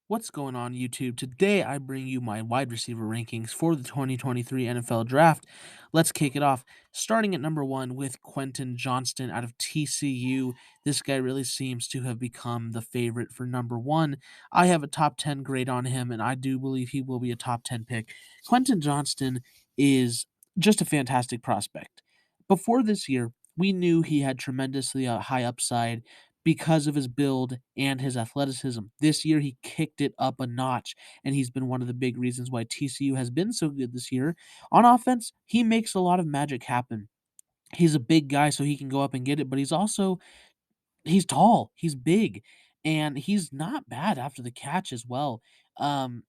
What's going on, YouTube? Today I bring you my wide receiver rankings for the 2023 NFL Draft. Let's kick it off. Starting at number one with Quentin Johnston out of TCU. This guy really seems to have become the favorite for number one. I have a top 10 grade on him, and I do believe he will be a top 10 pick. Quentin Johnston is just a fantastic prospect. Before this year, we knew he had tremendously high upside because of his build and his athleticism. This year, he kicked it up a notch, and he's been one of the big reasons why TCU has been so good this year. On offense, he makes a lot of magic happen. He's a big guy, so he can go up and get it, but he's tall, he's big, and he's not bad after the catch as well.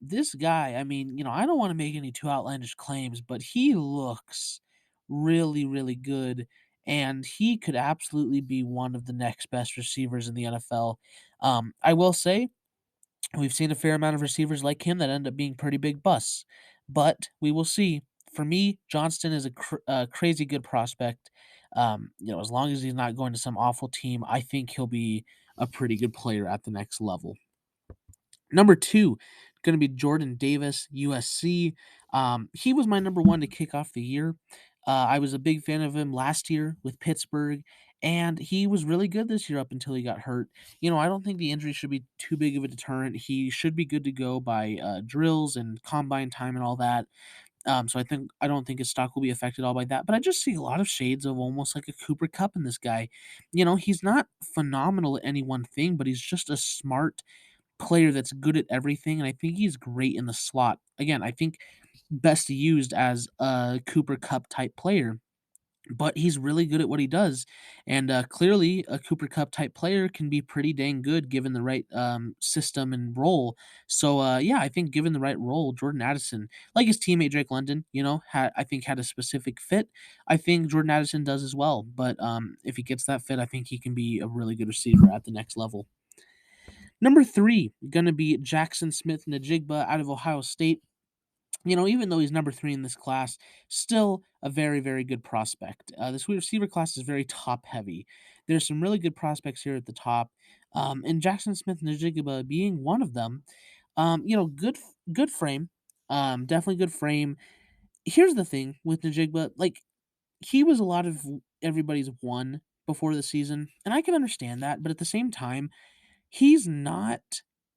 This guy, I mean, I don't want to make any too outlandish claims, but he looks really, really good, and he could absolutely be one of the next best receivers in the NFL. I will say we've seen a fair amount of receivers like him that end up being pretty big busts, but we will see. For me, Johnston is a crazy good prospect. As long as he's not going to some awful team, I think he'll be a pretty good player at the next level. Number two, going to be Jordan Davis, USC. He was my number one to kick off the year. I was a big fan of him last year with Pittsburgh, and he was really good this year up until he got hurt. I don't think the injury should be too big of a deterrent. He should be good to go by drills and combine time and all that. So I don't think his stock will be affected all by that. But I just see a lot of shades of almost like a Cooper Cup in this guy. He's not phenomenal at any one thing, but he's just a smart player that's good at everything, and I think he's great in the slot. Again, I think best used as a Cooper Cup type player, but he's really good at what he does. And clearly, a Cooper Cup type player can be pretty dang good given the right system and role. So, yeah, I think given the right role, Jordan Addison, like his teammate Drake London, I think had a specific fit. I think Jordan Addison does as well. But if he gets that fit, I think he can be a really good receiver at the next level. Number three, going to be Jackson Smith-Njigba out of Ohio State. Even though he's number three in this class, still a very, very good prospect. This wide receiver class is very top heavy. There's some really good prospects here at the top, and Jackson Smith-Njigba being one of them. Good frame, definitely good frame. Here's the thing with Njigba, like he was a lot of everybody's one before the season, and I can understand that, but at the same time he's not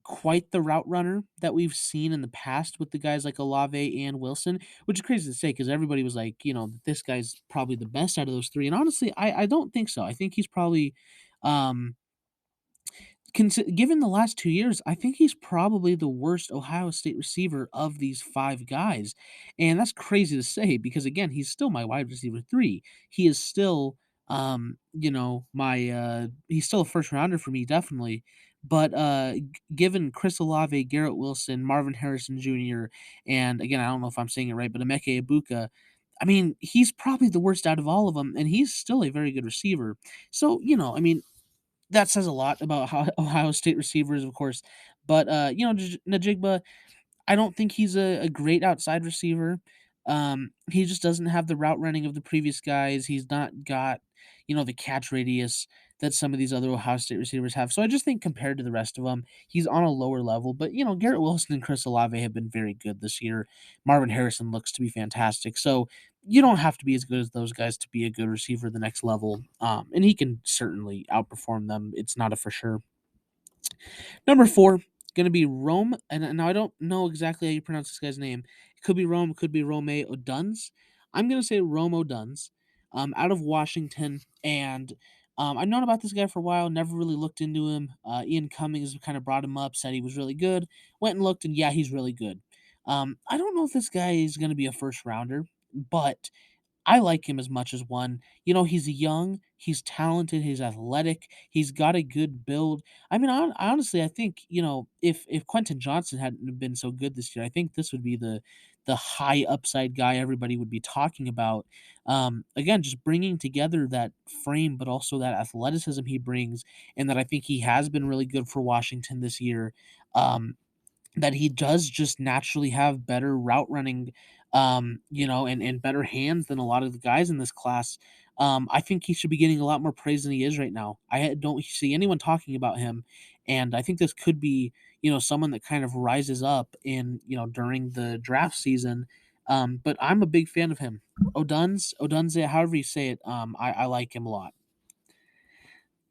quite the route runner that we've seen in the past with the guys like Olave and Wilson, which is crazy to say because everybody was like, this guy's probably the best out of those three. And honestly, I don't think so. I think he's probably um given the last 2 years, I think he's probably the worst Ohio State receiver of these 5 guys, and that's crazy to say because, again, he's still my wide receiver 3. He is still, he's still a first rounder for me, definitely, but, given Chris Olave, Garrett Wilson, Marvin Harrison Jr., and again, I don't know if I'm saying it right, but Emeka Egbuka, I mean, he's probably the worst out of all of them, and he's still a very good receiver. So, I mean, that says a lot about how Ohio State receivers, of course. But Najigba, I don't think he's a great outside receiver. He just doesn't have the route running of the previous guys. He's not got, the catch radius that some of these other Ohio State receivers have. So I just think compared to the rest of them, he's on a lower level. But Garrett Wilson and Chris Olave have been very good this year. Marvin Harrison looks to be fantastic. So you don't have to be as good as those guys to be a good receiver at the next level. And he can certainly outperform them. It's not a for sure. Number four, going to be Rome. And now I don't know exactly how you pronounce this guy's name. It could be Rome, it could be Rome Oduns. I'm going to say Rome Oduns out of Washington. And I've known about this guy for a while, never really looked into him. Ian Cummings kind of brought him up, said he was really good. Went and looked, and yeah, he's really good. I don't know if this guy is going to be a first rounder, but I like him as much as one. He's young, he's talented, he's athletic, he's got a good build. I mean, honestly, I think if Quentin Johnson hadn't been so good this year, I think this would be the high upside guy everybody would be talking about. Again, just bringing together that frame, but also that athleticism he brings, and that I think he has been really good for Washington this year. That he does just naturally have better route running, and better hands than a lot of the guys in this class. I think he should be getting a lot more praise than he is right now. Don't see anyone talking about him, and I think this could be, someone that kind of rises up during the draft season. But I'm a big fan of him. Odunze, however you say it, I like him a lot.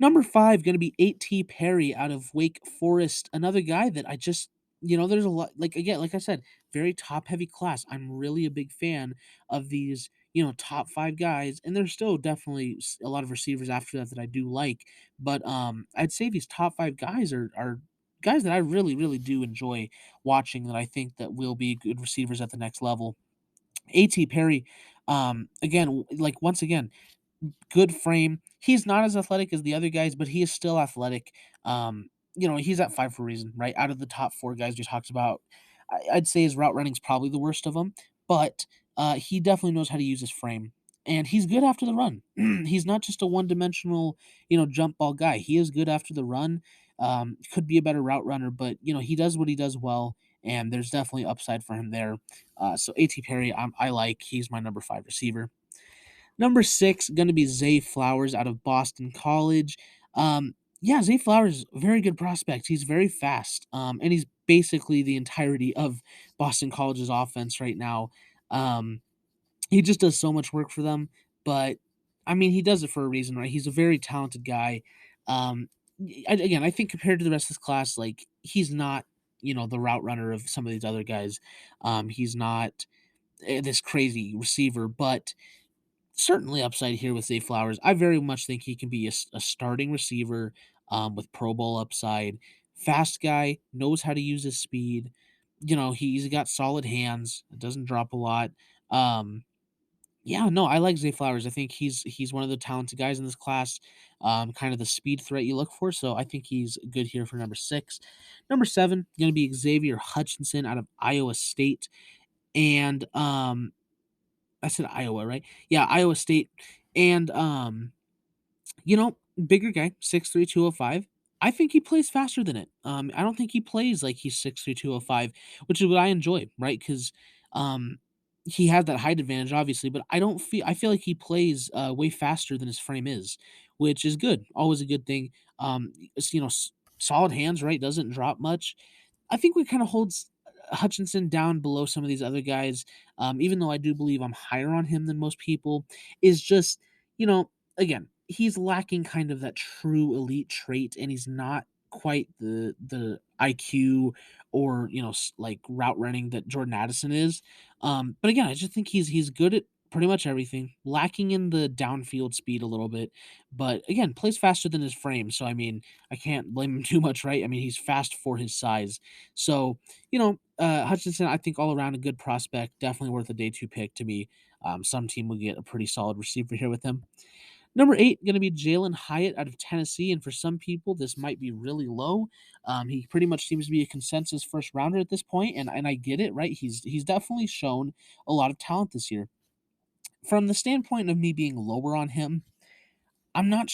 Number 5 gonna be A.T. Perry out of Wake Forest, another guy that I just there's a lot again, like I said, very top-heavy class. I'm really a big fan of these, top 5 guys, and there's still definitely a lot of receivers after that that I do like, but, I'd say these top 5 guys are guys that I really, really do enjoy watching that I think that will be good receivers at the next level. A.T. Perry, again, once again, good frame. He's not as athletic as the other guys, but he is still athletic. He's at 5 for a reason, right? Out of the top 4 guys we talked about, I'd say his route running is probably the worst of them, but, he definitely knows how to use his frame, and he's good after the run. He's not just a one-dimensional, jump ball guy. He is good after the run, could be a better route runner, but, he does what he does well, and there's definitely upside for him there. So A.T. Perry, I like. He's my number 5 receiver. Number 6, gonna be Zay Flowers out of Boston College. Yeah, Zay Flowers, very good prospect. He's very fast, and he's basically the entirety of Boston College's offense right now. Um, he just does so much work for them, but, I mean, he does it for a reason, right? He's a very talented guy. Again, I think compared to the rest of this class, he's not, the route runner of some of these other guys. He's not, this crazy receiver, but certainly upside here with Zay Flowers. I very much think he can be a starting receiver with Pro Bowl upside. Fast guy, knows how to use his speed. He's got solid hands. Doesn't drop a lot. Um, yeah, no, I like Zay Flowers. I think he's one of the talented guys in this class. Kind of the speed threat you look for. So I think he's good here for number 6. Number 7 going to be Xavier Hutchinson out of Iowa State, and I said Iowa, right? Yeah, Iowa State. And you know, bigger guy, 6'3", 205. I think he plays faster than it. I don't think he plays like he's 6'3", 205, which is what I enjoy, right? Because he has that height advantage, obviously, but I feel like he plays way faster than his frame is, which is good. Always a good thing. Solid hands, right? Doesn't drop much. I think what kind of holds Hutchinson down below some of these other guys, even though I do believe I'm higher on him than most people, is just, again, he's lacking kind of that true elite trait, and he's not quite the IQ or route running that Jordan Addison is. But again, I just think he's good at pretty much everything, lacking in the downfield speed a little bit, but again, plays faster than his frame. So I mean, I can't blame him too much, right? I mean, he's fast for his size. So Hutchinson, I think all around a good prospect, definitely worth a day 2 pick to me. Some team will get a pretty solid receiver here with him. Number 8, going to be Jalen Hyatt out of Tennessee, and for some people, this might be really low. He pretty much seems to be a consensus first rounder at this point, and I get it, right? He's definitely shown a lot of talent this year. From the standpoint of me being lower on him, I'm not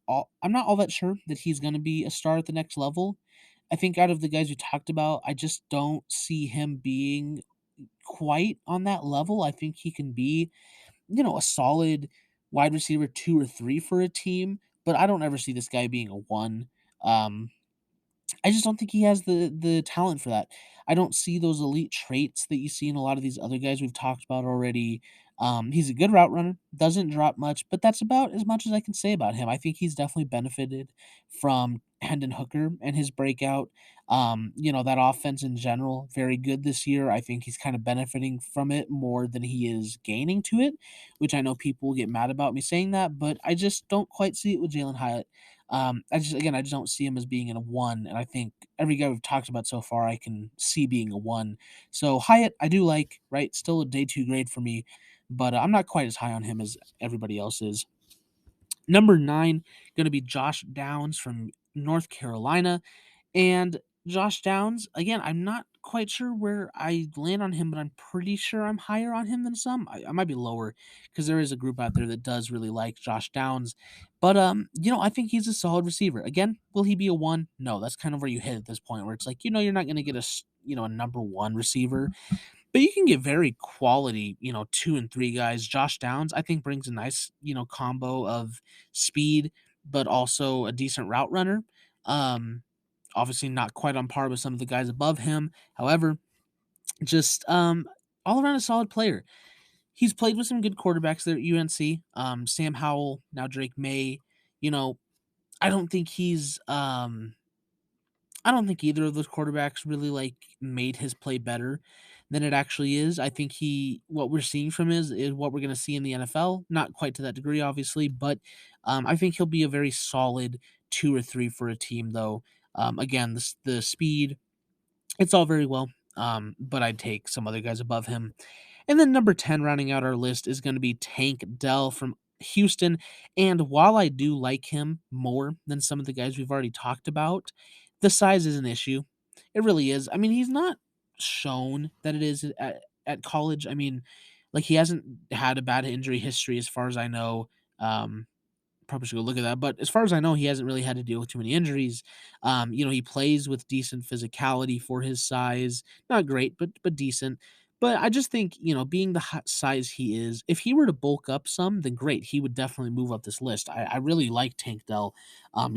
all that sure that he's going to be a star at the next level. I think out of the guys we talked about, I just don't see him being quite on that level. I think he can be, a solid wide receiver 2 or 3 for a team, but I don't ever see this guy being a 1. Um, I just don't think he has the talent for that. I don't see those elite traits that you see in a lot of these other guys we've talked about already. He's a good route runner, doesn't drop much, but that's about as much as I can say about him. I think he's definitely benefited from Hendon Hooker and his breakout. That offense in general, very good this year. I think he's kind of benefiting from it more than he is gaining to it, which I know people will get mad about me saying that, but I just don't quite see it with Jalen Hyatt. I just don't see him as being in a 1, and I think every guy we've talked about so far, I can see being a 1. So Hyatt, I do like, right? Still a day 2 grade for me, but I'm not quite as high on him as everybody else is. Number 9, gonna be Josh Downs from North Carolina. And Josh Downs, again, I'm not quite sure where I land on him, but I'm pretty sure I'm higher on him than some. I might be lower because there is a group out there that does really like Josh Downs. But I think he's a solid receiver. Again, will he be a 1? No, that's kind of where you hit at this point where it's like, you're not going to get a number 1 receiver, but you can get very quality, 2 and 3 guys. Josh Downs, I think, brings a nice, combo of speed, but also a decent route runner. Um Obviously, not quite on par with some of the guys above him. However, just all around a solid player. He's played with some good quarterbacks there at UNC. Sam Howell, now Drake May. You know, I don't think he's I don't think either of those quarterbacks really like made his play better than it actually is. I think what we're seeing from is what we're going to see in the NFL. Not quite to that degree, obviously, but I think he'll be a very solid 2 or 3 for a team, though. Again, the speed, it's all very well, but I'd take some other guys above him. And then number 10, rounding out our list, is going to be Tank Dell from Houston. And while I do like him more than some of the guys we've already talked about, the size is an issue. It really is. I mean, he's not shown that it is at college. I mean, like, he hasn't had a bad injury history as far as I know. Probably should go look at that. But as far as I know, he hasn't really had to deal with too many injuries. He plays with decent physicality for his size. Not great, but decent. But I just think, being the size he is, if he were to bulk up some, then great. He would definitely move up this list. I really like Tank Dell.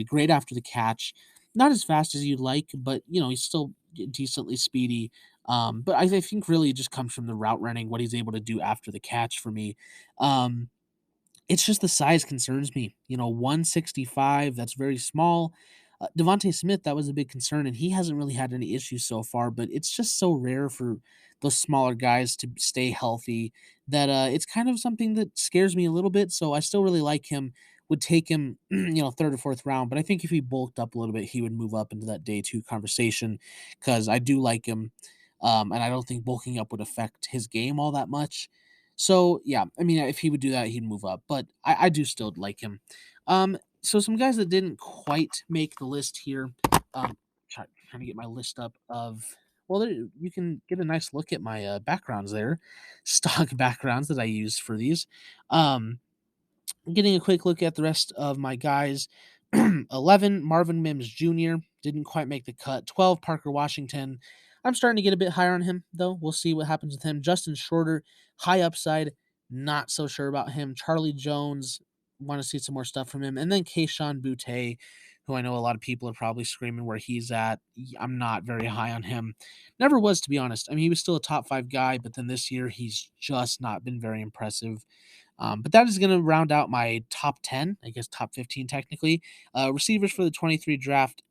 Great after the catch. Not as fast as you'd like, but he's still decently speedy. But I think really it just comes from the route running, what he's able to do after the catch for me. It's just the size concerns me. 165, that's very small. Devontae Smith, that was a big concern, and he hasn't really had any issues so far, but it's just so rare for those smaller guys to stay healthy that it's kind of something that scares me a little bit. So I still really like him, would take him, third or fourth round. But I think if he bulked up a little bit, he would move up into that day two conversation because I do like him. And I don't think bulking up would affect his game all that much. So yeah, I mean, if he would do that, he'd move up. But I do still like him. So some guys that didn't quite make the list here. Trying to get my list up of. Well, you can get a nice look at my backgrounds there, stock backgrounds that I use for these. Getting a quick look at the rest of my guys. 11, Marvin Mims Jr. didn't quite make the cut. 12, Parker Washington. I'm starting to get a bit higher on him, though. We'll see what happens with him. Justin Shorter, high upside. Not so sure about him. Charlie Jones, want to see some more stuff from him. And then Kayshon Boutte, who I know a lot of people are probably screaming where he's at. I'm not very high on him. Never was, to be honest. I mean, he was still a top 5 guy, but then this year he's just not been very impressive. But that is going to round out my top 10, I guess top 15 technically. Receivers for the 23 draft,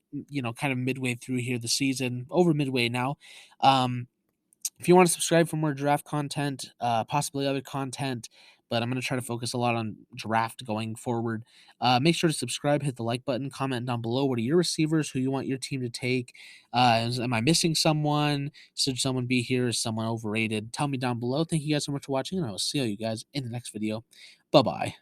kind of midway through here the season, over midway now. If you want to subscribe for more draft content, possibly other content, but I'm going to try to focus a lot on draft going forward. Make sure to subscribe, hit the like button, comment down below. What are your receivers? Who you want your team to take? Am I missing someone? Should someone be here? Is someone overrated? Tell me down below. Thank you guys so much for watching, and I will see you guys in the next video. Bye-bye.